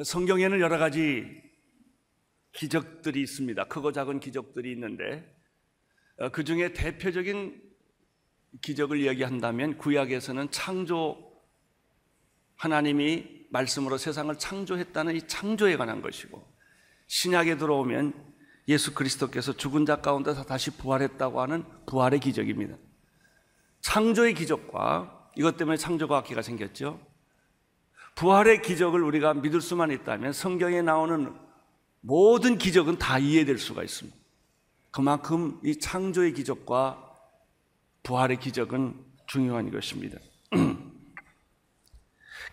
성경에는 여러 가지 기적들이 있습니다. 크고 작은 기적들이 있는데 그 중에 대표적인 기적을 이야기한다면 구약에서는 창조, 하나님이 말씀으로 세상을 창조했다는 이 창조에 관한 것이고, 신약에 들어오면 예수 그리스도께서 죽은 자 가운데서 다시 부활했다고 하는 부활의 기적입니다. 창조의 기적과 이것 때문에 창조과학기가 생겼죠. 부활의 기적을 우리가 믿을 수만 있다면 성경에 나오는 모든 기적은 다 이해될 수가 있습니다. 그만큼 이 창조의 기적과 부활의 기적은 중요한 것입니다.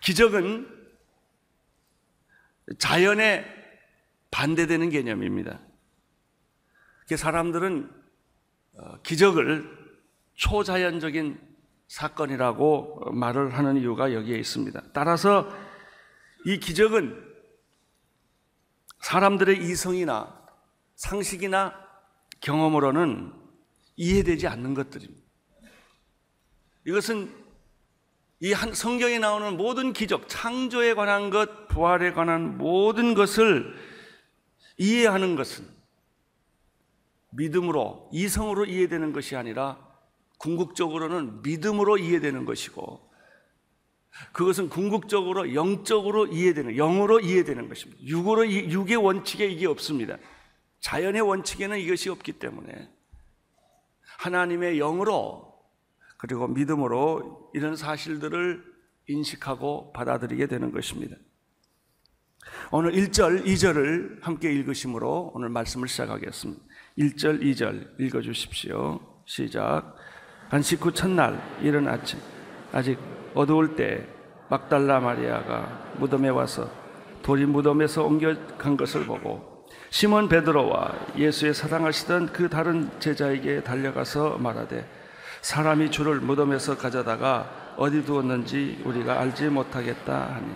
기적은 자연에 반대되는 개념입니다. 사람들은 기적을 초자연적인 사건이라고 말을 하는 이유가 여기에 있습니다. 따라서 이 기적은 사람들의 이성이나 상식이나 경험으로는 이해되지 않는 것들입니다. 이것은 이 성경에 나오는 모든 기적, 창조에 관한 것, 부활에 관한 모든 것을 이해하는 것은 믿음으로, 이성으로 이해되는 것이 아니라 궁극적으로는 믿음으로 이해되는 것이고, 그것은 궁극적으로 영적으로 이해되는, 영으로 이해되는 것입니다. 육의 원칙에 이게 없습니다. 자연의 원칙에는 이것이 없기 때문에 하나님의 영으로, 그리고 믿음으로 이런 사실들을 인식하고 받아들이게 되는 것입니다. 오늘 1절, 2절을 함께 읽으심으로 오늘 말씀을 시작하겠습니다. 1절, 2절 읽어주십시오. 시작. 안식 후 첫날 이른 아침, 아직 어두울 때 막달라 마리아가 무덤에 와서 돌이 무덤에서 옮겨간 것을 보고 시몬 베드로와 예수의 사랑하시던 그 다른 제자에게 달려가서 말하되, 사람이 주를 무덤에서 가져다가 어디 두었는지 우리가 알지 못하겠다 하니.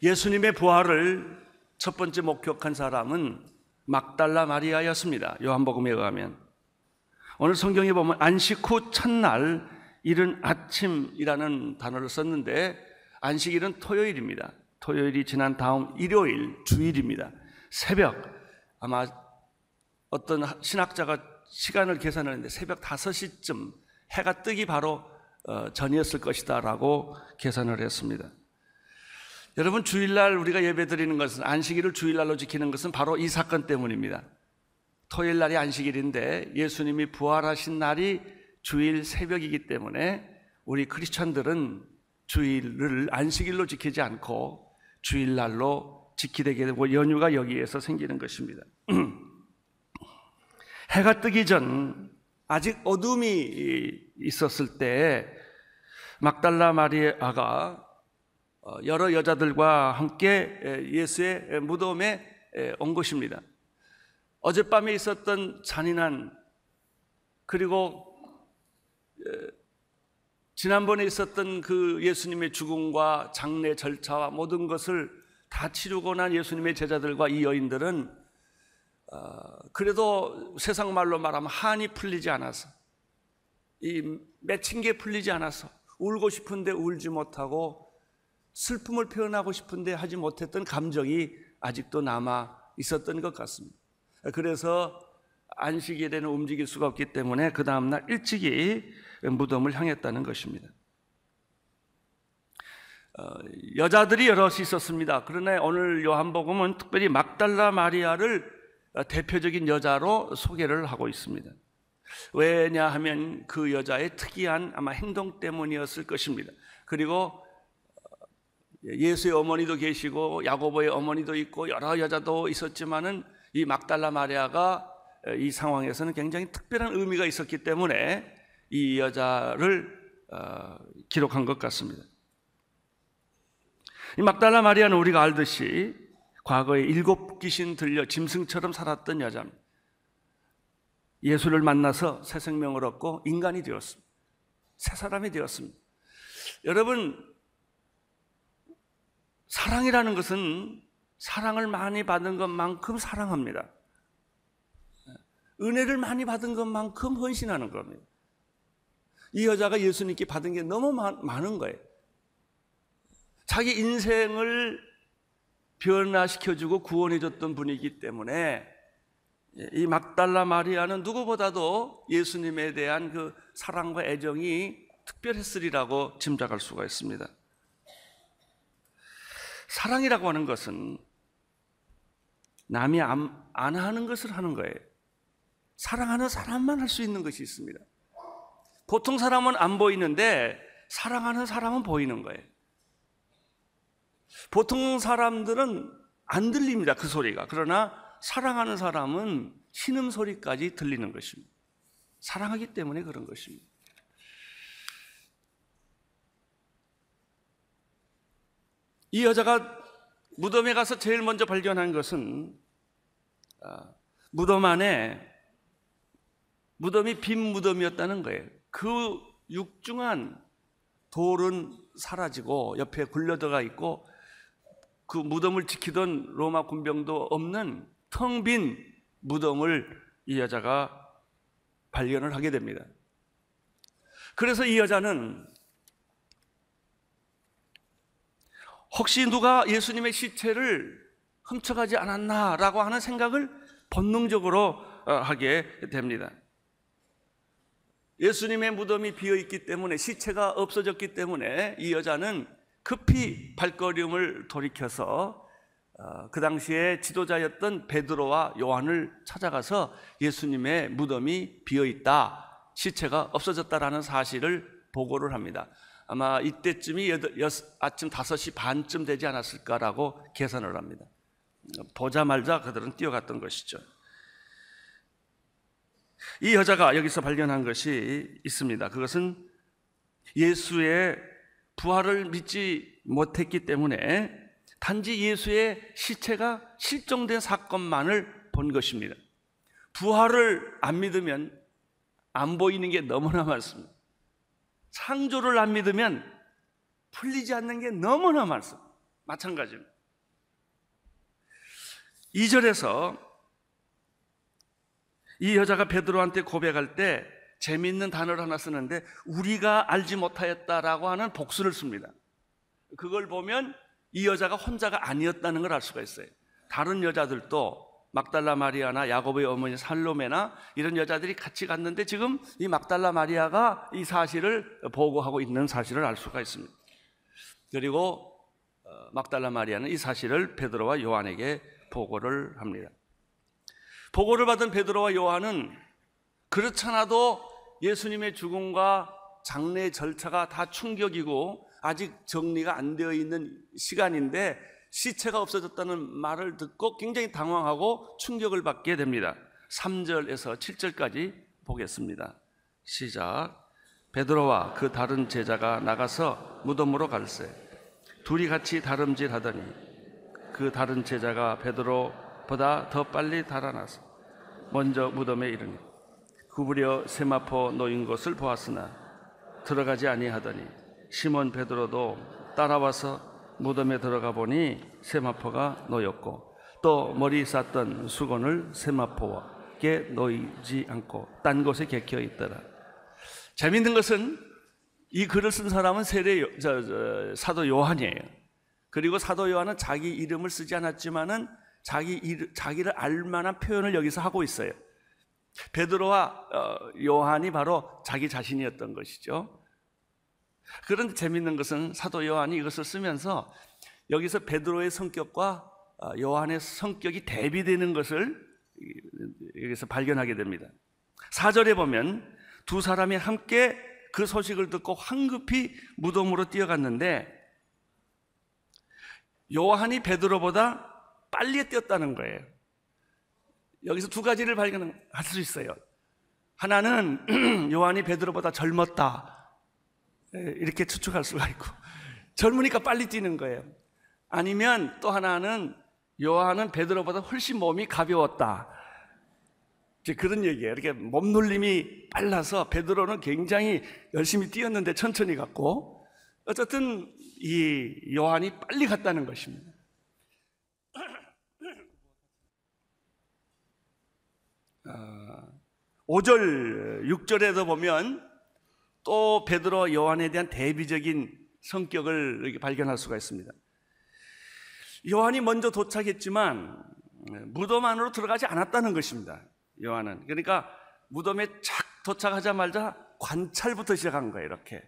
예수님의 부활을 첫 번째 목격한 사람은 막달라 마리아였습니다. 요한복음에 의하면. 오늘 성경에 보면 안식 후 첫날 이른 아침이라는 단어를 썼는데, 안식일은 토요일입니다. 토요일이 지난 다음 일요일, 주일입니다. 새벽, 아마 어떤 신학자가 시간을 계산하는데 새벽 5시쯤 해가 뜨기 바로 전이었을 것이다 라고 계산을 했습니다. 여러분, 주일날 우리가 예배 드리는 것은, 안식일을 주일날로 지키는 것은 바로 이 사건 때문입니다. 토요일날이 안식일인데 예수님이 부활하신 날이 주일 새벽이기 때문에 우리 크리스천들은 주일을 안식일로 지키지 않고 주일날로 지키게 되고, 연휴가 여기에서 생기는 것입니다. 해가 뜨기 전 아직 어둠이 있었을 때 막달라 마리아가 여러 여자들과 함께 예수의 무덤에 온 것입니다. 어젯밤에 있었던 잔인한, 그리고 지난번에 있었던 그 예수님의 죽음과 장례 절차와 모든 것을 다 치르고 난 예수님의 제자들과 이 여인들은 그래도 세상 말로 말하면 한이 풀리지 않아서, 이 맺힌 게 풀리지 않아서 울고 싶은데 울지 못하고 슬픔을 표현하고 싶은데 하지 못했던 감정이 아직도 남아 있었던 것 같습니다. 그래서 안식일에는 움직일 수가 없기 때문에 그 다음날 일찍이 무덤을 향했다는 것입니다. 여자들이 여럿이 있었습니다. 그러나 오늘 요한복음은 특별히 막달라 마리아를 대표적인 여자로 소개를 하고 있습니다. 왜냐하면 그 여자의 특이한 아마 행동 때문이었을 것입니다. 그리고 예수의 어머니도 계시고 야고보의 어머니도 있고 여러 여자도 있었지만은 이 막달라 마리아가 이 상황에서는 굉장히 특별한 의미가 있었기 때문에 이 여자를 기록한 것 같습니다. 이 막달라 마리아는 우리가 알듯이 과거에 7 귀신 들려 짐승처럼 살았던 여자입니다. 예수를 만나서 새 생명을 얻고 인간이 되었습니다. 새 사람이 되었습니다. 여러분, 사랑이라는 것은 사랑을 많이 받은 것만큼 사랑합니다. 은혜를 많이 받은 것만큼 헌신하는 겁니다. 이 여자가 예수님께 받은 게 너무 많은 거예요. 자기 인생을 변화시켜주고 구원해줬던 분이기 때문에 이 막달라 마리아는 누구보다도 예수님에 대한 그 사랑과 애정이 특별했으리라고 짐작할 수가 있습니다. 사랑이라고 하는 것은 남이 안 하는 것을 하는 거예요. 사랑하는 사람만 할 수 있는 것이 있습니다. 보통 사람은 안 보이는데 사랑하는 사람은 보이는 거예요. 보통 사람들은 안 들립니다, 그 소리가. 그러나 사랑하는 사람은 신음소리까지 들리는 것입니다. 사랑하기 때문에 그런 것입니다. 이 여자가 무덤에 가서 제일 먼저 발견한 것은 무덤 안에 무덤이 빈 무덤이었다는 거예요. 그 육중한 돌은 사라지고 옆에 굴려들어가 있고 그 무덤을 지키던 로마 군병도 없는 텅 빈 무덤을 이 여자가 발견을 하게 됩니다. 그래서 이 여자는 혹시 누가 예수님의 시체를 훔쳐가지 않았나라고 하는 생각을 본능적으로 하게 됩니다. 예수님의 무덤이 비어있기 때문에, 시체가 없어졌기 때문에 이 여자는 급히 발걸음을 돌이켜서 그 당시에 지도자였던 베드로와 요한을 찾아가서 예수님의 무덤이 비어있다, 시체가 없어졌다라는 사실을 보고를 합니다. 아마 이때쯤이 아침 5시 반쯤 되지 않았을까라고 계산을 합니다. 보자마자 그들은 뛰어갔던 것이죠. 이 여자가 여기서 발견한 것이 있습니다. 그것은 예수의 부활을 믿지 못했기 때문에 단지 예수의 시체가 실종된 사건만을 본 것입니다. 부활을 안 믿으면 안 보이는 게 너무나 많습니다. 창조를 안 믿으면 풀리지 않는 게 너무나 많습니다. 마찬가지입니다. 2절에서 이 여자가 베드로한테 고백할 때 재미있는 단어를 하나 쓰는데 우리가 알지 못하였다라고 하는 복수를 씁니다. 그걸 보면 이 여자가 혼자가 아니었다는 걸 알 수가 있어요. 다른 여자들도 막달라 마리아나 야고보의 어머니 살로메나 이런 여자들이 같이 갔는데 지금 이 막달라 마리아가 이 사실을 보고하고 있는 사실을 알 수가 있습니다. 그리고 막달라 마리아는 이 사실을 베드로와 요한에게 보고를 합니다. 보고를 받은 베드로와 요한은 그렇잖아도 예수님의 죽음과 장례 절차가 다 충격이고 아직 정리가 안 되어 있는 시간인데 시체가 없어졌다는 말을 듣고 굉장히 당황하고 충격을 받게 됩니다. 3절에서 7절까지 보겠습니다. 시작. 베드로와 그 다른 제자가 나가서 무덤으로 갈새 둘이 같이 다름질하더니 그 다른 제자가 베드로보다 더 빨리 달아나서 먼저 무덤에 이르니 구부려 세마포 놓인 것을 보았으나 들어가지 아니하더니 시몬 베드로도 따라와서 무덤에 들어가 보니 세마포가 놓였고 또 머리 쌌던 수건을 세마포에 놓이지 않고 딴 곳에 객겨 있더라. 재미있는 것은 이 글을 쓴 사람은 사도 요한이에요. 그리고 사도 요한은 자기 이름을 쓰지 않았지만은 자기를 알만한 표현을 여기서 하고 있어요. 베드로와 요한이 바로 자기 자신이었던 것이죠. 그런데 재미있는 것은 사도 요한이 이것을 쓰면서 여기서 베드로의 성격과 요한의 성격이 대비되는 것을 여기서 발견하게 됩니다. 4절에 보면 두 사람이 함께 그 소식을 듣고 황급히 무덤으로 뛰어갔는데 요한이 베드로보다 빨리 뛰었다는 거예요. 여기서 두 가지를 발견할 수 있어요. 하나는 요한이 베드로보다 젊었다 이렇게 추측할 수가 있고 젊으니까 빨리 뛰는 거예요. 아니면 또 하나는 요한은 베드로보다 훨씬 몸이 가벼웠다 이제 그런 얘기예요. 이렇게 몸놀림이 빨라서 베드로는 굉장히 열심히 뛰었는데 천천히 갔고 어쨌든 이 요한이 빨리 갔다는 것입니다. 5절, 6절에도 보면 또 베드로 요한에 대한 대비적인 성격을 이렇게 발견할 수가 있습니다. 요한이 먼저 도착했지만 무덤 안으로 들어가지 않았다는 것입니다. 요한은. 그러니까 무덤에 착 도착하자마자 관찰부터 시작한 거예요. 이렇게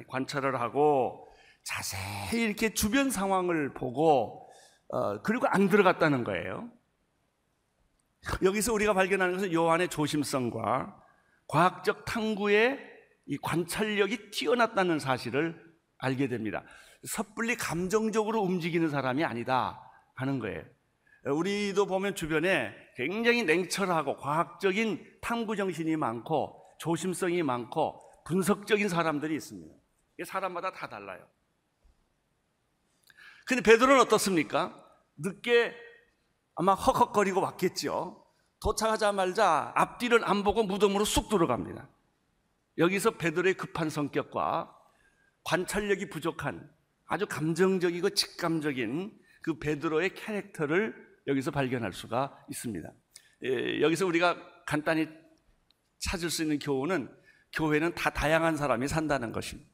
관찰을 하고 자세히 이렇게 주변 상황을 보고 그리고 안 들어갔다는 거예요. 여기서 우리가 발견하는 것은 요한의 조심성과 과학적 탐구의 이 관찰력이 뛰어났다는 사실을 알게 됩니다. 섣불리 감정적으로 움직이는 사람이 아니다 하는 거예요. 우리도 보면 주변에 굉장히 냉철하고 과학적인 탐구 정신이 많고 조심성이 많고 분석적인 사람들이 있습니다. 이게 사람마다 다 달라요. 근데 베드로는 어떻습니까? 늦게 아마 헉헉거리고 왔겠죠. 도착하자마자 앞뒤를 안 보고 무덤으로 쑥 들어갑니다. 여기서 베드로의 급한 성격과 관찰력이 부족한 아주 감정적이고 직감적인 그 베드로의 캐릭터를 여기서 발견할 수가 있습니다. 여기서 우리가 간단히 찾을 수 있는 교훈은 교회는 다 다양한 사람이 산다는 것입니다.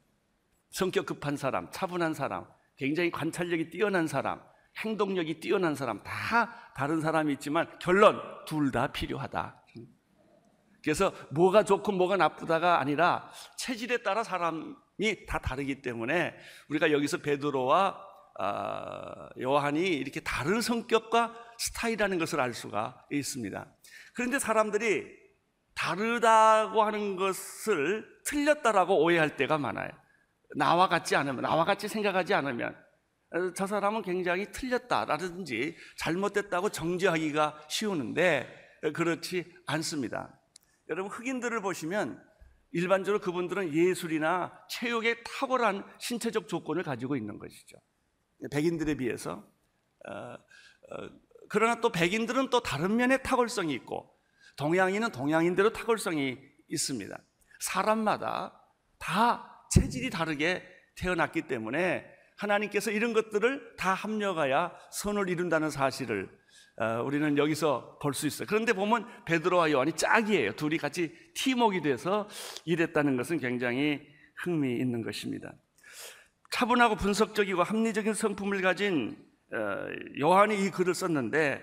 성격 급한 사람, 차분한 사람, 굉장히 관찰력이 뛰어난 사람, 행동력이 뛰어난 사람, 다 다른 사람이 있지만 결론 둘 다 필요하다. 그래서 뭐가 좋고 뭐가 나쁘다가 아니라 체질에 따라 사람이 다 다르기 때문에 우리가 여기서 베드로와 요한이 이렇게 다른 성격과 스타일이라는 것을 알 수가 있습니다. 그런데 사람들이 다르다고 하는 것을 틀렸다라고 오해할 때가 많아요. 나와 같지 않으면, 나와 같이 생각하지 않으면 저 사람은 굉장히 틀렸다라든지 잘못됐다고 정죄하기가 쉬우는데 그렇지 않습니다. 여러분, 흑인들을 보시면 일반적으로 그분들은 예술이나 체육에 탁월한 신체적 조건을 가지고 있는 것이죠. 백인들에 비해서. 그러나 또 백인들은 또 다른 면에 탁월성이 있고 동양인은 동양인대로 탁월성이 있습니다. 사람마다 다 체질이 다르게 태어났기 때문에 하나님께서 이런 것들을 다 합력하여 선을 이룬다는 사실을 우리는 여기서 볼 수 있어요. 그런데 보면 베드로와 요한이 짝이에요. 둘이 같이 팀워크가 돼서 일했다는 것은 굉장히 흥미있는 것입니다. 차분하고 분석적이고 합리적인 성품을 가진 요한이 이 글을 썼는데,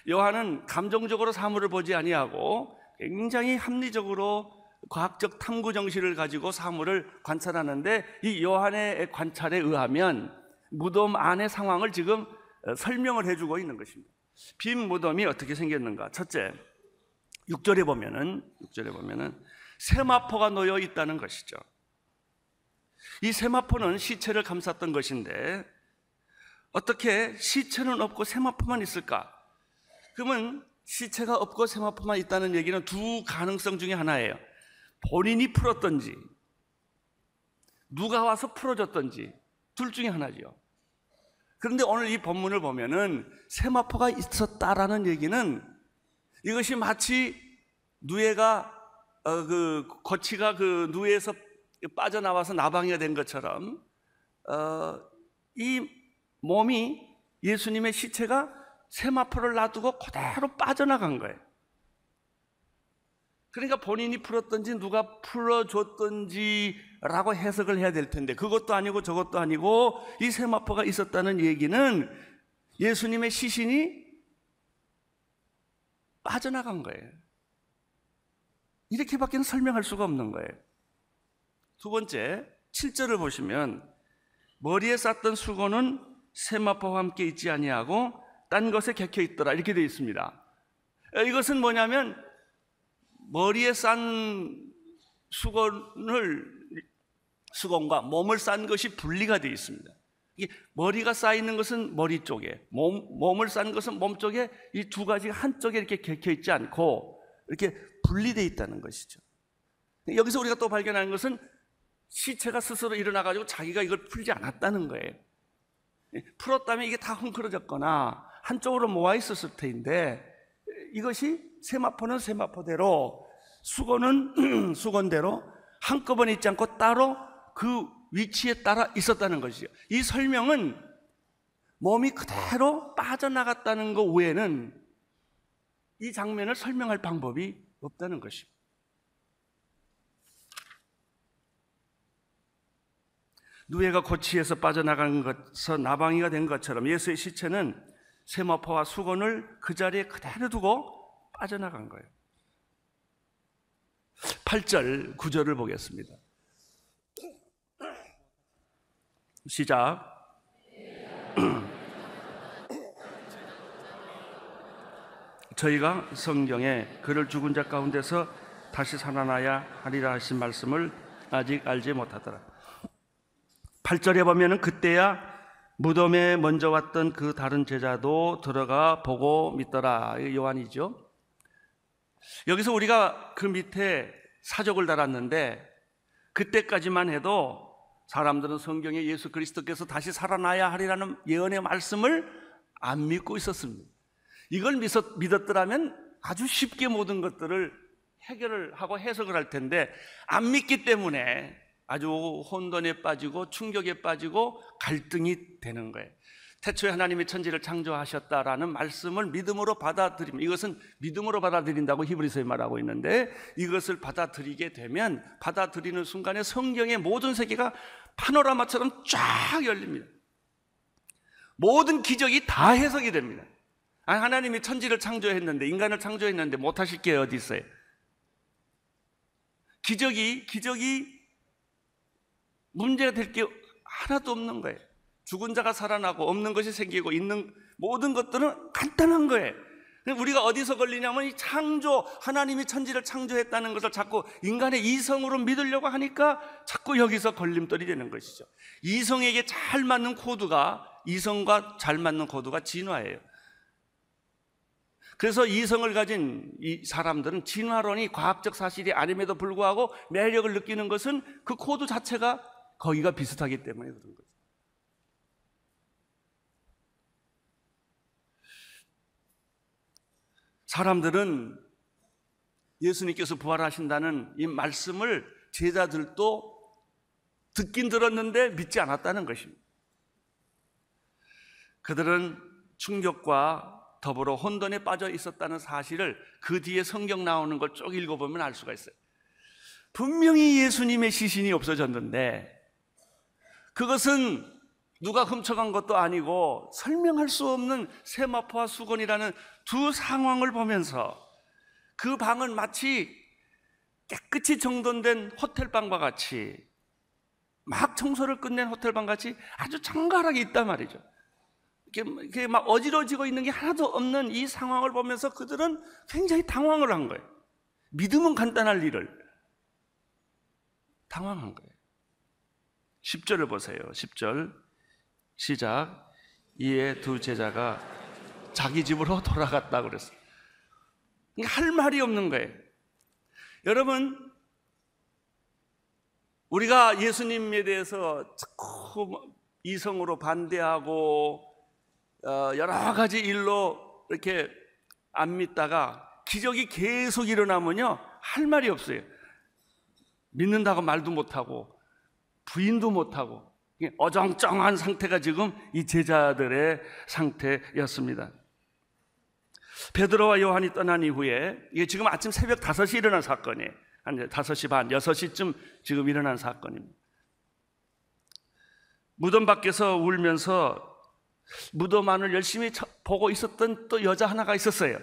요한은 감정적으로 사물을 보지 아니하고 굉장히 합리적으로 과학적 탐구 정신을 가지고 사물을 관찰하는데, 이 요한의 관찰에 의하면 무덤 안의 상황을 지금 설명을 해주고 있는 것입니다. 빈 무덤이 어떻게 생겼는가? 첫째, 6절에 보면은 세마포가 놓여 있다는 것이죠. 이 세마포는 시체를 감쌌던 것인데 어떻게 시체는 없고 세마포만 있을까? 그러면 시체가 없고 세마포만 있다는 얘기는 두 가능성 중에 하나예요. 본인이 풀었던지 누가 와서 풀어줬던지 둘 중에 하나죠. 그런데 오늘 이 본문을 보면은 세마포가 있었다라는 얘기는 이것이 마치 누에가 거치가 그 누에에서 빠져나와서 나방이가 된 것처럼 이 몸이, 예수님의 시체가 세마포를 놔두고 그대로 빠져나간 거예요. 그러니까 본인이 풀었던지 누가 풀어줬던지라고 해석을 해야 될 텐데 그것도 아니고 저것도 아니고 이 세마포가 있었다는 얘기는 예수님의 시신이 빠져나간 거예요. 이렇게밖에 설명할 수가 없는 거예요. 두 번째, 7절을 보시면 머리에 쌌던 수건은 세마포와 함께 있지 아니하고 딴 것에 객혀 있더라 이렇게 되어 있습니다. 이것은 뭐냐면 머리에 싼 수건과 몸을 싼 것이 분리가 되어 있습니다. 이게 머리가 쌓여 있는 것은 머리 쪽에, 몸을 싼 것은 몸 쪽에, 이 두 가지가 한쪽에 이렇게 객혀 있지 않고 이렇게 분리되어 있다는 것이죠. 여기서 우리가 또 발견하는 것은 시체가 스스로 일어나가지고 자기가 이걸 풀지 않았다는 거예요. 풀었다면 이게 다 헝클어졌거나 한쪽으로 모아 있었을 텐데 이것이 세마포는 세마포대로, 수건은 수건대로 한꺼번에 있지 않고 따로 그 위치에 따라 있었다는 것이죠. 이 설명은 몸이 그대로 빠져나갔다는 것 외에는 이 장면을 설명할 방법이 없다는 것입니다. 누에가 고치에서 빠져나간 것서 나방이가 된 것처럼 예수의 시체는 세마포와 수건을 그 자리에 그대로 두고 빠져나간 거예요. 8절 9절을 보겠습니다. 시작. 저희가 성경에 그를 죽은 자 가운데서 다시 살아나야 하리라 하신 말씀을 아직 알지 못하더라. 8절에 보면은 그때야 무덤에 먼저 왔던 그 다른 제자도 들어가 보고 믿더라. 요한이죠. 여기서 우리가 그 밑에 사족을 달았는데 그때까지만 해도 사람들은 성경에 예수 그리스도께서 다시 살아나야 하리라는 예언의 말씀을 안 믿고 있었습니다. 이걸 믿었더라면 아주 쉽게 모든 것들을 해결을 하고 해석을 할 텐데 안 믿기 때문에 아주 혼돈에 빠지고 충격에 빠지고 갈등이 되는 거예요. 태초에 하나님이 천지를 창조하셨다라는 말씀을 믿음으로 받아들이면, 이것은 믿음으로 받아들인다고 히브리서에 말하고 있는데, 이것을 받아들이게 되면 받아들이는 순간에 성경의 모든 세계가 파노라마처럼 쫙 열립니다. 모든 기적이 다 해석이 됩니다. 하나님이 천지를 창조했는데, 인간을 창조했는데 못하실 게 어디 있어요? 기적이 문제가 될 게 하나도 없는 거예요. 죽은 자가 살아나고 없는 것이 생기고 있는 모든 것들은 간단한 거예요. 우리가 어디서 걸리냐면 이 창조, 하나님이 천지를 창조했다는 것을 자꾸 인간의 이성으로 믿으려고 하니까 자꾸 여기서 걸림돌이 되는 것이죠. 이성에게 잘 맞는 코드가, 이성과 잘 맞는 코드가 진화예요. 그래서 이성을 가진 이 사람들은 진화론이 과학적 사실이 아님에도 불구하고 매력을 느끼는 것은 그 코드 자체가 거기가 비슷하기 때문에 그런 거죠. 사람들은 예수님께서 부활하신다는 이 말씀을 제자들도 듣긴 들었는데 믿지 않았다는 것입니다. 그들은 충격과 더불어 혼돈에 빠져 있었다는 사실을 그 뒤에 성경 나오는 걸 쭉 읽어보면 알 수가 있어요. 분명히 예수님의 시신이 없어졌는데 그것은 누가 훔쳐간 것도 아니고 설명할 수 없는 세마포와 수건이라는 두 상황을 보면서 그 방은 마치 깨끗이 정돈된 호텔방과 같이, 막 청소를 끝낸 호텔방 같이 아주 정갈하게 있단 말이죠. 이렇게 막 어지러지고 있는 게 하나도 없는 이 상황을 보면서 그들은 굉장히 당황을 한 거예요. 믿으면 간단할 일을 당황한 거예요. 10절을 보세요. 10절 시작. 이에 두 제자가 자기 집으로 돌아갔다고 그랬어요. 할 말이 없는 거예요. 여러분, 우리가 예수님에 대해서 자꾸 이성으로 반대하고 여러 가지 일로 이렇게 안 믿다가 기적이 계속 일어나면요, 할 말이 없어요. 믿는다고 말도 못하고 부인도 못하고 어정쩡한 상태가 지금 이 제자들의 상태였습니다. 베드로와 요한이 떠난 이후에, 이게 지금 아침 새벽 5시 일어난 사건이에요. 한 5시 반, 6시쯤 지금 일어난 사건입니다. 무덤 밖에서 울면서 무덤 안을 열심히 보고 있었던 또 여자 하나가 있었어요.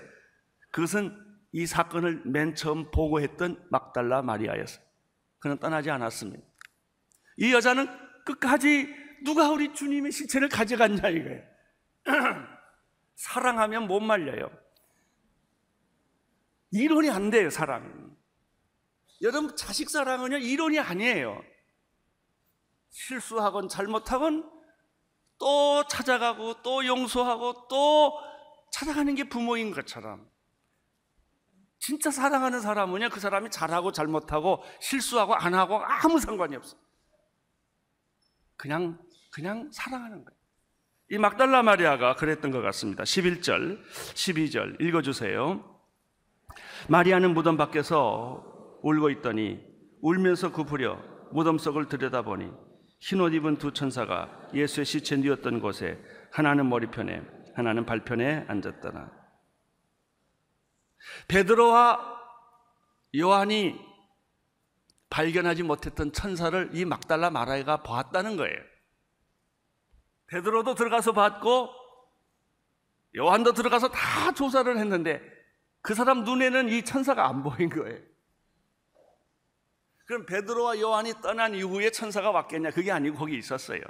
그것은 이 사건을 맨 처음 보고했던 막달라 마리아였어요. 그는 떠나지 않았습니다. 이 여자는 끝까지 누가 우리 주님의 시체를 가져갔냐 이거예요. 사랑하면 못 말려요. 이론이 안 돼요, 사랑은. 여러분, 자식 사랑은요, 이론이 아니에요. 실수하건 잘못하건 또 찾아가고 또 용서하고 또 찾아가는 게 부모인 것처럼, 진짜 사랑하는 사람은요, 그 사람이 잘하고 잘못하고 실수하고 안 하고 아무 상관이 없어요. 그냥 사랑하는 거예요. 이 막달라 마리아가 그랬던 것 같습니다. 11절, 12절 읽어주세요. 마리아는 무덤 밖에서 울고 있더니 울면서 굽으려 무덤 속을 들여다보니 흰옷 입은 두 천사가 예수의 시체 누웠던 곳에 하나는 머리편에 하나는 발편에 앉았더라. 베드로와 요한이 발견하지 못했던 천사를 이 막달라 마리아가 보았다는 거예요. 베드로도 들어가서 봤고 요한도 들어가서 다 조사를 했는데 그 사람 눈에는 이 천사가 안 보인 거예요. 그럼 베드로와 요한이 떠난 이후에 천사가 왔겠냐? 그게 아니고 거기 있었어요.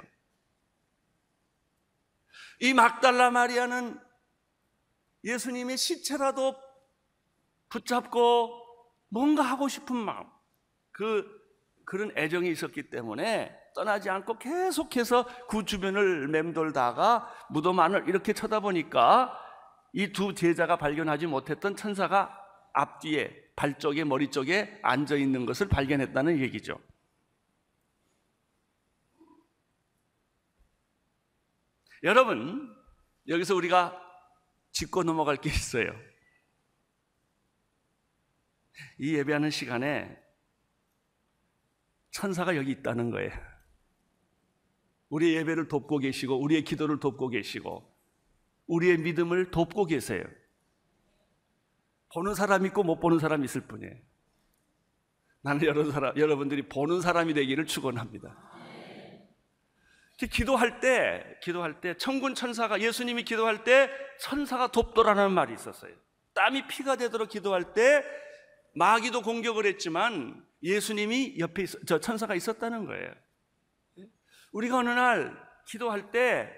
이 막달라 마리아는 예수님의 시체라도 붙잡고 뭔가 하고 싶은 마음, 그런 애정이 있었기 때문에 떠나지 않고 계속해서 그 주변을 맴돌다가 무덤 안을 이렇게 쳐다보니까 이 두 제자가 발견하지 못했던 천사가 앞뒤에 발 쪽에 머리 쪽에 앉아 있는 것을 발견했다는 얘기죠. 여러분, 여기서 우리가 짚고 넘어갈 게 있어요. 이 예배하는 시간에 천사가 여기 있다는 거예요. 우리의 예배를 돕고 계시고 우리의 기도를 돕고 계시고 우리의 믿음을 돕고 계세요. 보는 사람 있고 못 보는 사람 있을 뿐이에요. 나는 여러분들이 보는 사람이 되기를 축원합니다. 기도할 때 천군 천사가, 예수님이 기도할 때 천사가 돕더라는 말이 있었어요. 땀이 피가 되도록 기도할 때 마귀도 공격을 했지만 예수님이 옆에 저 천사가 있었다는 거예요. 우리가 어느 날 기도할 때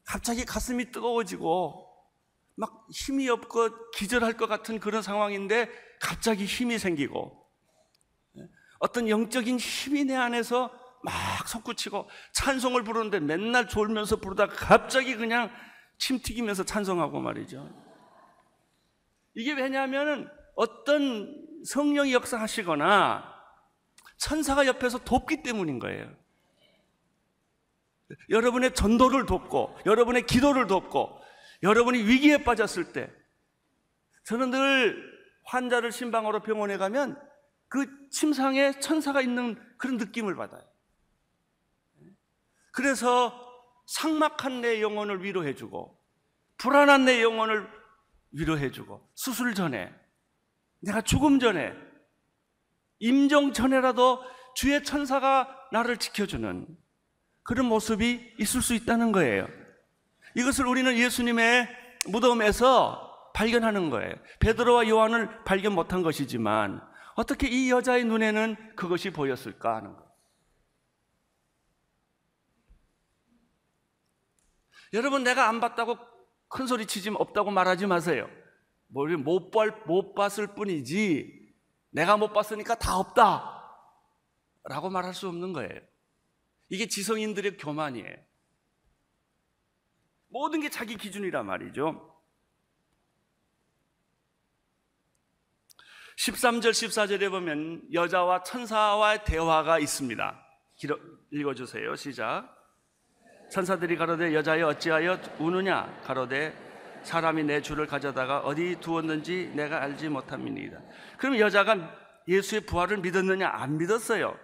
갑자기 가슴이 뜨거워지고 막 힘이 없고 기절할 것 같은 그런 상황인데 갑자기 힘이 생기고 어떤 영적인 힘이 내 안에서 막 솟구치고 찬송을 부르는데 맨날 졸면서 부르다가 갑자기 그냥 침 튀기면서 찬송하고 말이죠. 이게 왜냐하면 어떤 성령이 역사하시거나 천사가 옆에서 돕기 때문인 거예요. 여러분의 전도를 돕고 여러분의 기도를 돕고 여러분이 위기에 빠졌을 때, 저는 늘 환자를 신방하러 병원에 가면 그 침상에 천사가 있는 그런 느낌을 받아요. 그래서 삭막한 내 영혼을 위로해주고 불안한 내 영혼을 위로해주고 수술 전에, 내가 죽음 전에, 임종 전에라도 주의 천사가 나를 지켜주는 그런 모습이 있을 수 있다는 거예요. 이것을 우리는 예수님의 무덤에서 발견하는 거예요. 베드로와 요한을 발견 못한 것이지만 어떻게 이 여자의 눈에는 그것이 보였을까 하는 거예요. 여러분, 내가 안 봤다고 큰 소리 치지 없다고 말하지 마세요. 못 봤을 뿐이지 내가 못 봤으니까 다 없다 라고 말할 수 없는 거예요. 이게 지성인들의 교만이에요. 모든 게 자기 기준이란 말이죠. 13절 14절에 보면 여자와 천사와의 대화가 있습니다. 읽어주세요. 시작. 천사들이 가로되 여자여 어찌하여 우느냐? 가로되 사람이 내 주를 가져다가 어디 두었는지 내가 알지 못함이니이다. 그럼 여자가 예수의 부활을 믿었느냐? 안 믿었어요.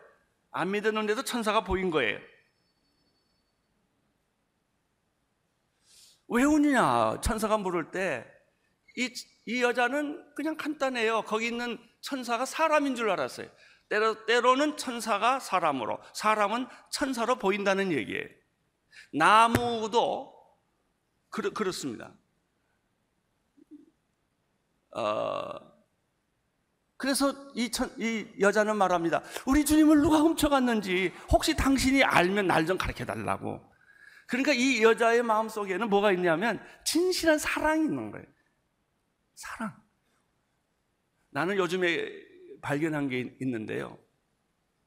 안 믿었는데도 천사가 보인 거예요. 왜 우느냐? 천사가 물을 때 이 여자는 그냥 간단해요. 거기 있는 천사가 사람인 줄 알았어요. 때로는 천사가 사람으로, 사람은 천사로 보인다는 얘기예요. 나무도 그렇습니다. 그래서 이 여자는 말합니다. 우리 주님을 누가 훔쳐갔는지 혹시 당신이 알면 날 좀 가르쳐달라고. 그러니까 이 여자의 마음속에는 뭐가 있냐면 진실한 사랑이 있는 거예요. 사랑. 나는 요즘에 발견한 게 있는데요.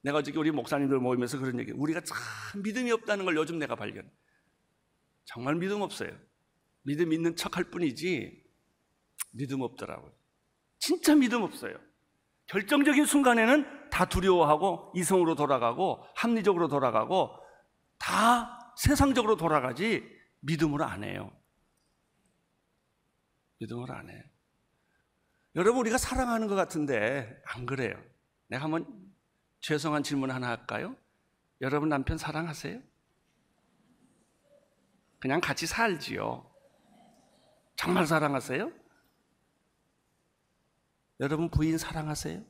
내가 어저께 우리 목사님들 모이면서 그런 얘기, 우리가 참 믿음이 없다는 걸 요즘 내가 발견. 정말 믿음 없어요. 믿음 있는 척할 뿐이지 믿음 없더라고요. 진짜 믿음 없어요. 결정적인 순간에는 다 두려워하고 이성으로 돌아가고 합리적으로 돌아가고 다 세상적으로 돌아가지 믿음으로 안 해요. 믿음으로 안 해요. 여러분, 우리가 사랑하는 것 같은데 안 그래요. 내가 한번 죄송한 질문 하나 할까요? 여러분 남편 사랑하세요? 그냥 같이 살지요. 정말 사랑하세요? 여러분 부인 사랑하세요?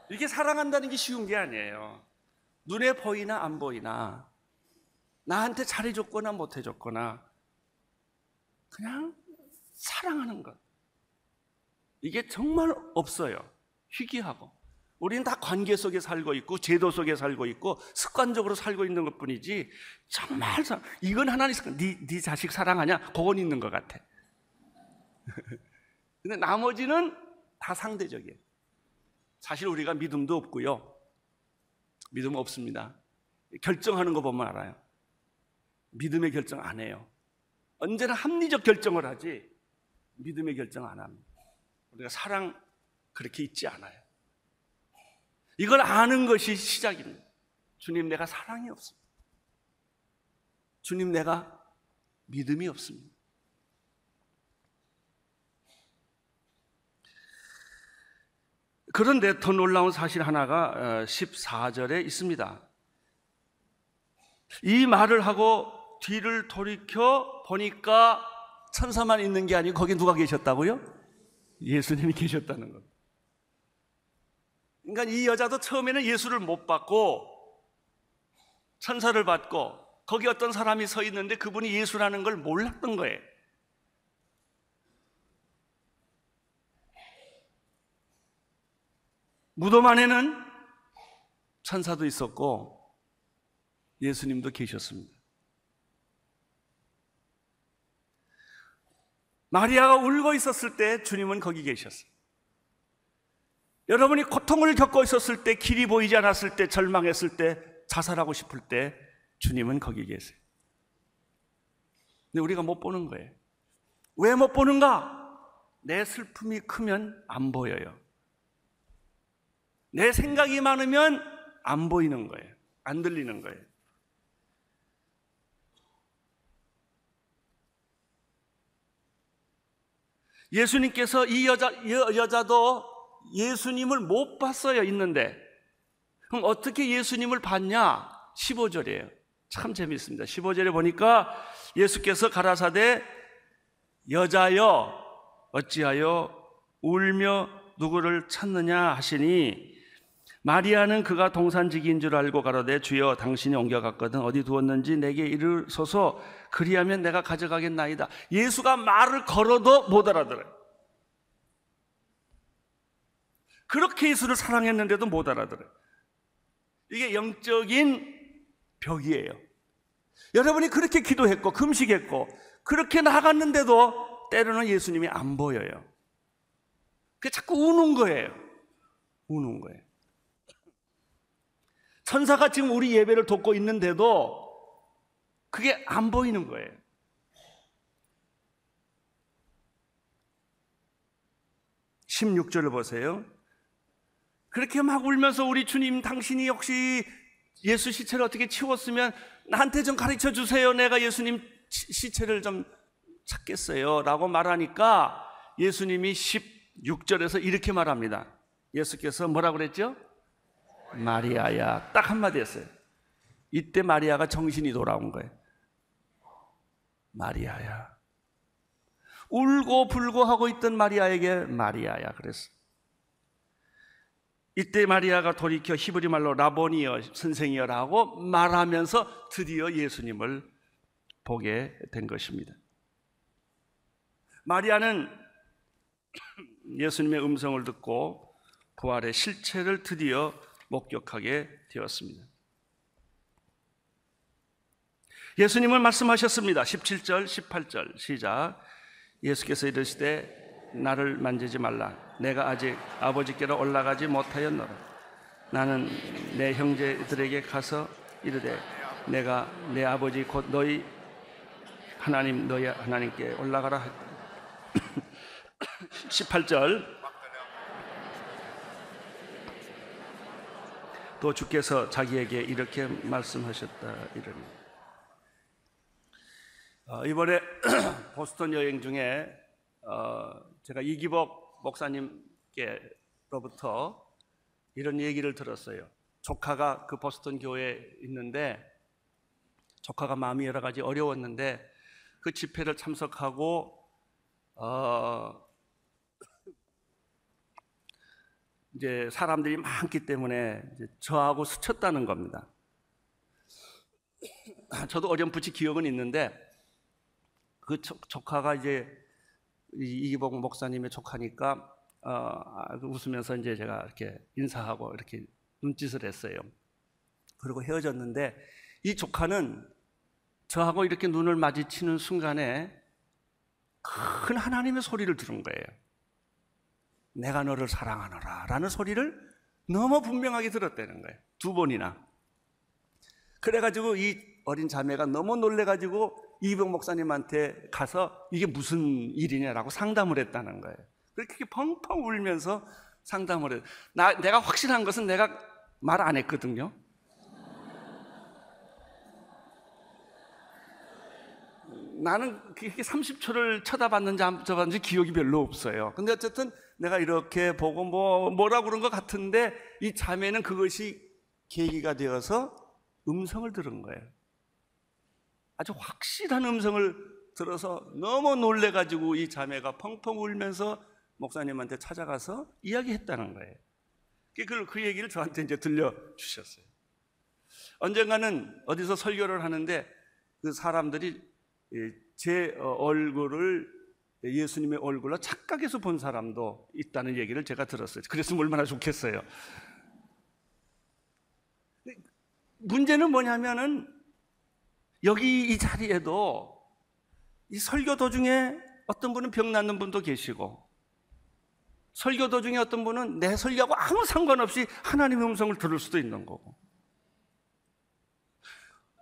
이렇게 사랑한다는 게 쉬운 게 아니에요. 눈에 보이나 안 보이나, 나한테 잘해줬거나 못해줬거나 그냥 사랑하는 것, 이게 정말 없어요. 희귀하고. 우리는 다 관계 속에 살고 있고 제도 속에 살고 있고 습관적으로 살고 있는 것뿐이지, 정말 이건 하나님, 네 자식 사랑하냐? 그건 있는 것 같아. 근데 나머지는 다 상대적이에요. 사실 우리가 믿음도 없고요, 믿음 없습니다. 결정하는 거 보면 알아요. 믿음의 결정 안 해요. 언제나 합리적 결정을 하지 믿음의 결정 안 합니다. 우리가 사랑 그렇게 있지 않아요. 이걸 아는 것이 시작입니다. 주님, 내가 사랑이 없습니다. 주님, 내가 믿음이 없습니다. 그런데 더 놀라운 사실 하나가 14절에 있습니다. 이 말을 하고 뒤를 돌이켜 보니까 천사만 있는 게 아니고 거기 누가 계셨다고요? 예수님이 계셨다는 것. 그러니까 이 여자도 처음에는 예수를 못 받고 천사를 받고 거기 어떤 사람이 서 있는데 그분이 예수라는 걸 몰랐던 거예요. 무덤 안에는 천사도 있었고 예수님도 계셨습니다. 마리아가 울고 있었을 때 주님은 거기 계셨어요. 여러분이 고통을 겪고 있었을 때, 길이 보이지 않았을 때, 절망했을 때, 자살하고 싶을 때 주님은 거기 계세요. 근데 우리가 못 보는 거예요. 왜 못 보는가? 내 슬픔이 크면 안 보여요. 내 생각이 많으면 안 보이는 거예요. 안 들리는 거예요. 예수님께서 이 여자도 예수님을 못 봤어요. 있는데 그럼 어떻게 예수님을 봤냐? 15절이에요. 참 재미있습니다. 15절에 보니까 예수께서 가라사대 여자여 어찌하여 울며 누구를 찾느냐 하시니 마리아는 그가 동산지기인 줄 알고 가로되 주여 당신이 옮겨갔거든 어디 두었는지 내게 이르소서 그리하면 내가 가져가겠나이다. 예수가 말을 걸어도 못 알아들어요. 그렇게 예수를 사랑했는데도 못 알아들어요. 이게 영적인 벽이에요. 여러분이 그렇게 기도했고 금식했고 그렇게 나갔는데도 때로는 예수님이 안 보여요. 그게 자꾸 우는 거예요. 우는 거예요. 천사가 지금 우리 예배를 돕고 있는데도 그게 안 보이는 거예요. (16절을) 보세요. 그렇게 막 울면서 우리 주님 당신이 혹시 예수 시체를 어떻게 치웠으면 나한테 좀 가르쳐 주세요. 내가 예수님 시체를 좀 찾겠어요 라고 말하니까 예수님이 16절에서 이렇게 말합니다. 예수께서 뭐라고 그랬죠? 마리아야. 딱 한마디 했어요. 이때 마리아가 정신이 돌아온 거예요. 마리아야. 울고 불고 하고 있던 마리아에게 마리아야 그랬어. 이때 마리아가 돌이켜 히브리 말로 라보니여 선생이여 라고 말하면서 드디어 예수님을 보게 된 것입니다. 마리아는 예수님의 음성을 듣고 부활의 실체를 드디어 목격하게 되었습니다. 예수님은 말씀하셨습니다. 17절 18절 시작. 예수께서 이르시되 나를 만지지 말라. 내가 아직 아버지께로 올라가지 못하였노라. 나는 내 형제들에게 가서 이르되 내가 내 아버지 곧 너희 하나님 너희 하나님께 올라가라. 18절 또 주께서 자기에게 이렇게 말씀하셨다 이러니. 이번에 보스턴 여행 중에 제가 이기복 목사님께로부터 이런 얘기를 들었어요. 조카가 그 보스턴 교회에 있는데 조카가 마음이 여러 가지 어려웠는데 그 집회를 참석하고 이제 사람들이 많기 때문에 이제 저하고 스쳤다는 겁니다. 저도 어렴풋이 기억은 있는데 그 조카가 이제 이기복 목사님의 조카니까 웃으면서 이제 제가 이렇게 인사하고 이렇게 눈짓을 했어요. 그리고 헤어졌는데 이 조카는 저하고 이렇게 눈을 마주치는 순간에 큰 하나님의 소리를 들은 거예요. 내가 너를 사랑하노라 라는 소리를 너무 분명하게 들었다는 거예요. 2번이나. 그래가지고 이 어린 자매가 너무 놀래가지고 이기복 목사님한테 가서 이게 무슨 일이냐라고 상담을 했다는 거예요. 그렇게 펑펑 울면서 상담을 해요. 내가 확실한 것은 내가 말 안 했거든요. 나는 그렇게 30초를 쳐다봤는지 안 쳐다봤는지 기억이 별로 없어요. 근데 어쨌든 내가 이렇게 보고 뭐라고 그런 것 같은데 이 자매는 그것이 계기가 되어서 음성을 들은 거예요. 아주 확실한 음성을 들어서 너무 놀래가지고 이 자매가 펑펑 울면서 목사님한테 찾아가서 이야기했다는 거예요. 그 얘기를 저한테 이제 들려주셨어요. 언젠가는 어디서 설교를 하는데 그 사람들이 제 얼굴을 예수님의 얼굴로 착각해서 본 사람도 있다는 얘기를 제가 들었어요. 그랬으면 얼마나 좋겠어요. 문제는 뭐냐면은 여기 이 자리에도 이 설교 도중에 어떤 분은 병 낫는 분도 계시고 설교 도중에 어떤 분은 내 설교하고 아무 상관없이 하나님의 음성을 들을 수도 있는 거고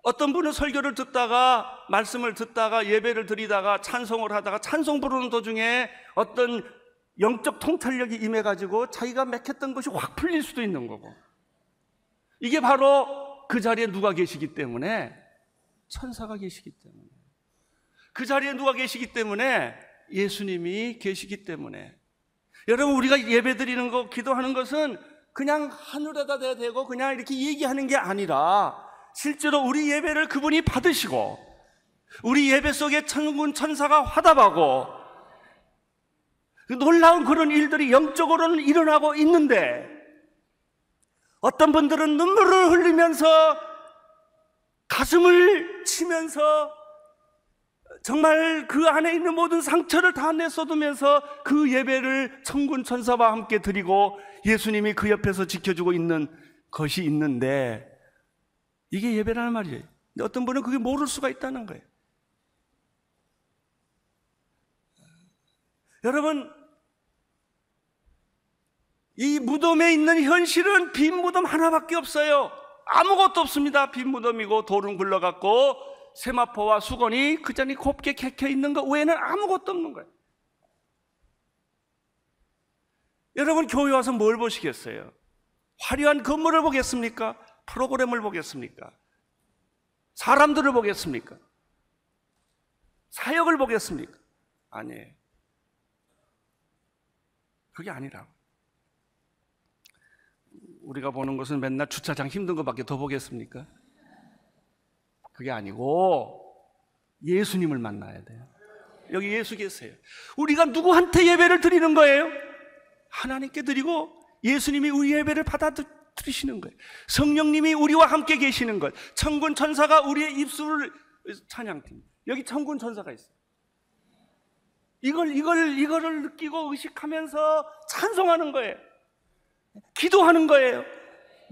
어떤 분은 설교를 듣다가 말씀을 듣다가 예배를 드리다가 찬송을 하다가 찬송 부르는 도중에 어떤 영적 통찰력이 임해가지고 자기가 맥혔던 것이 확 풀릴 수도 있는 거고 이게 바로 그 자리에 누가 계시기 때문에 천사가 계시기 때문에 그 자리에 누가 계시기 때문에 예수님이 계시기 때문에 여러분 우리가 예배 드리는 거 기도하는 것은 그냥 하늘에다 대고 그냥 이렇게 얘기하는 게 아니라 실제로 우리 예배를 그분이 받으시고 우리 예배 속에 천군 천사가 화답하고 놀라운 그런 일들이 영적으로는 일어나고 있는데 어떤 분들은 눈물을 흘리면서 가슴을 치면서 정말 그 안에 있는 모든 상처를 다 내쏟으면서 그 예배를 천군 천사와 함께 드리고 예수님이 그 옆에서 지켜주고 있는 것이 있는데 이게 예배라는 말이에요. 근데 어떤 분은 그게 모를 수가 있다는 거예요. 여러분 이 무덤에 있는 현실은 빈 무덤 하나밖에 없어요. 아무것도 없습니다. 빈 무덤이고 돌은 굴러갔고 세마포와 수건이 그 자리에 곱게 캐켜 있는 것 외에는 아무것도 없는 거예요. 여러분 교회 와서 뭘 보시겠어요? 화려한 건물을 보겠습니까? 프로그램을 보겠습니까? 사람들을 보겠습니까? 사역을 보겠습니까? 아니에요. 그게 아니라고. 우리가 보는 것은 맨날 주차장 힘든 것밖에 더 보겠습니까? 그게 아니고 예수님을 만나야 돼요. 여기 예수 계세요. 우리가 누구한테 예배를 드리는 거예요? 하나님께 드리고 예수님이 우리 예배를 받아들이시는 거예요. 성령님이 우리와 함께 계시는 것. 천군 천사가 우리의 입술을 찬양합니다. 여기 천군 천사가 있어요. 이거를 느끼고 의식하면서 찬송하는 거예요. 기도하는 거예요.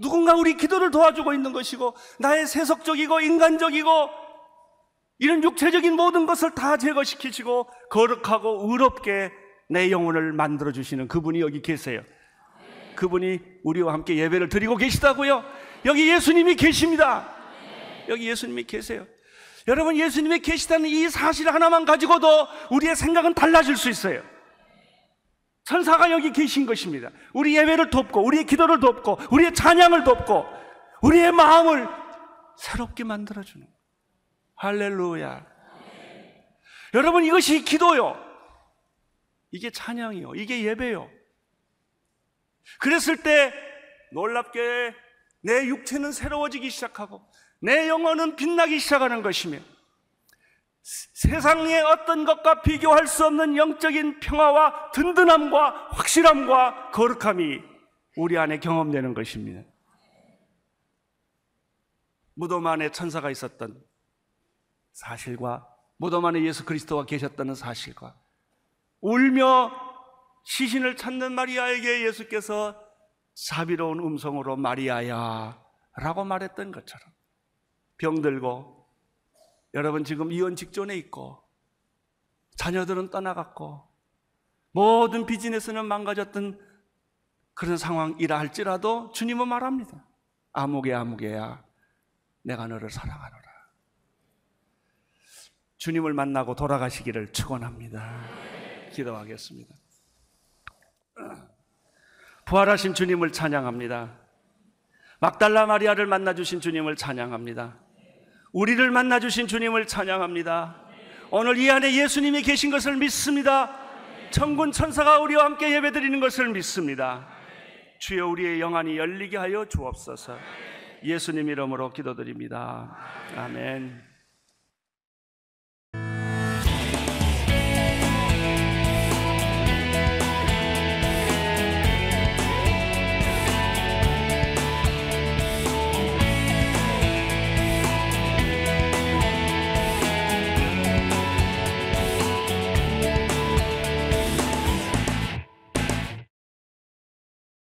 누군가 우리 기도를 도와주고 있는 것이고 나의 세속적이고 인간적이고 이런 육체적인 모든 것을 다 제거시키시고 거룩하고 의롭게 내 영혼을 만들어주시는 그분이 여기 계세요. 그분이 우리와 함께 예배를 드리고 계시다고요. 여기 예수님이 계십니다. 여기 예수님이 계세요. 여러분 예수님이 계시다는 이 사실 하나만 가지고도 우리의 생각은 달라질 수 있어요. 천사가 여기 계신 것입니다. 우리 예배를 돕고 우리의 기도를 돕고 우리의 찬양을 돕고 우리의 마음을 새롭게 만들어주는 거예요. 할렐루야. 여러분 이것이 기도요. 이게 찬양이요. 이게 예배요. 그랬을 때 놀랍게 내 육체는 새로워지기 시작하고 내 영혼은 빛나기 시작하는 것이며 세상의 어떤 것과 비교할 수 없는 영적인 평화와 든든함과 확실함과 거룩함이 우리 안에 경험되는 것입니다. 무덤 안에 천사가 있었던 사실과 무덤 안에 예수 그리스도가 계셨다는 사실과 울며 시신을 찾는 마리아에게 예수께서 자비로운 음성으로 마리아야 라고 말했던 것처럼 병들고 여러분 지금 이혼 직전에 있고 자녀들은 떠나갔고 모든 비즈니스는 망가졌던 그런 상황이라 할지라도 주님은 말합니다. 아무개야 내가 너를 사랑하노라. 주님을 만나고 돌아가시기를 축원합니다. 기도하겠습니다. 부활하신 주님을 찬양합니다. 막달라 마리아를 만나주신 주님을 찬양합니다. 우리를 만나주신 주님을 찬양합니다. 오늘 이 안에 예수님이 계신 것을 믿습니다. 천군 천사가 우리와 함께 예배드리는 것을 믿습니다. 주여 우리의 영안이 열리게 하여 주옵소서. 예수님 이름으로 기도드립니다. 아멘.